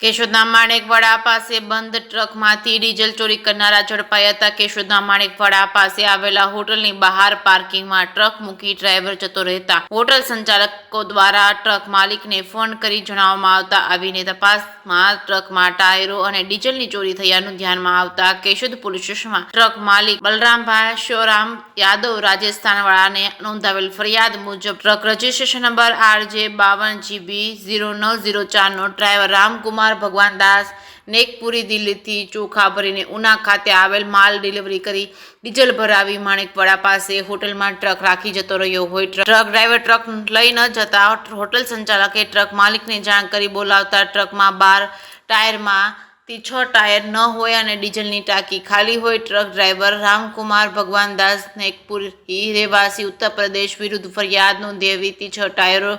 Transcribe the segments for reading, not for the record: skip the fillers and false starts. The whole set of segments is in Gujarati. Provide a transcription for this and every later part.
કેશોદના માણેકવાડા પાસે બંધ ટ્રકમાંથી ડીઝલ ચોરી કરનારા ઝડપાયા હતા। કેશોદના માણેકવાડા પાસે આવેલા હોટલની બહાર પાર્કિંગમાં ટ્રક મૂકી ડ્રાઈવર જતો રહેતા હોટલ સંચાલકો દ્વારા ટ્રક માલિકને ફોન કરી જણાવવામાં આવતા આવીને તપાસમાં ટ્રકમાં ટાયરો અને ડીઝલની ચોરી થયાનું ધ્યાનમાં આવતા કેશોદ પોલીસ સ્ટેશનમાં ટ્રક માલિક બલરામભાઈ શિવરામ યાદવ રાજસ્થાનવાળાને નોંધાવેલ ફરિયાદ મુજબ ટ્રક રજીસ્ટ્રેશન નંબર RJ52GB0904 નો ડ્રાઈવર રામકુમાર ભગવાનદાસ નેકપુરી દિલ્હીથી ચોખા ભરીને ઉના ખાતે આવેલ માલ ડિલિવરી કરી ડીઝલ ભરાવી માણેકવાડા પાસે હોટલમાં ટ્રક રાખી જતો રહ્યો હોય। ટ્રક ડ્રાઈવર ટ્રક લઈ ન જતા હોટલ સંચાલકે ટ્રક માલિકને જાણ કરી બોલાવતા ટ્રકમાં 12 ટાયરમાં 6 ટાયર ન હોય અને ડીઝલની ટાંકી ખાલી હોય। ટ્રક ડ્રાઈવર રામકુમાર ભગવાનદાસ નેકપુરી રહેવાસી ઉત્તર પ્રદેશ વિરુદ્ધ ફરિયાદ નોંધાવી 6 ટાયરો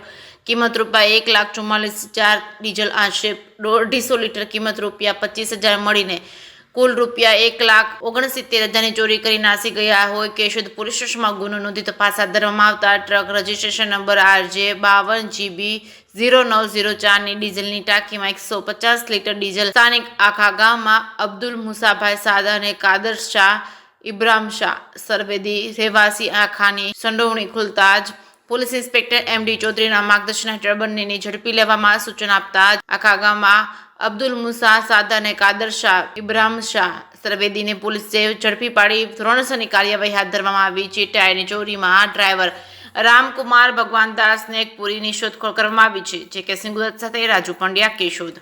કિંમત ₹1,44,000 ડીઝલ આશરે 150 લીટર કિંમત ₹25,000 મળીને કુલ ₹1,69,000 ની ચોરી કરી નાસી ગયા હોય। કેશોદ પોલીસ સ્ટેશનમાં ગુનો નોંધી તપાસ હાથ ધરવામાં આવતા ટ્રક રજીસ્ટ્રેશન નંબર RJ52GB0904 ની ડીઝલની ટાંકીમાં 150 લીટર ડીઝલ સ્થાનિક આખા ગામમાં અબ્દુલ મુસાભાઈ સાદા અને કાદર શાહ ઇબ્રાહિમ શાહ સરવેદી રહેવાસી આખાની સંડોવણી ખુલતા જ પોલીસ ઇન્સ્પેક્ટર MD ચૌધરીના માર્ગદર્શન હેઠળ બંનેને ઝડપી લેવામાં સૂચના આપતા આખા ગામમાં અબ્દુલ મુસા સાદા અને કાદર શાહ ઇબ્રાહિમ શાહ સરવેદીને પોલીસે ઝડપી પાડી ધોરણસરની કાર્યવાહી હાથ ધરવામાં આવી છે। ટાયરની ચોરીમાં ડ્રાઈવર રામકુમાર ભગવાનદાસ નેકપુરીની શોધખોળ કરવામાં આવી છે। જે કે સિંગુદત સાથે રાજુ પંડ્યા, કેશોદ।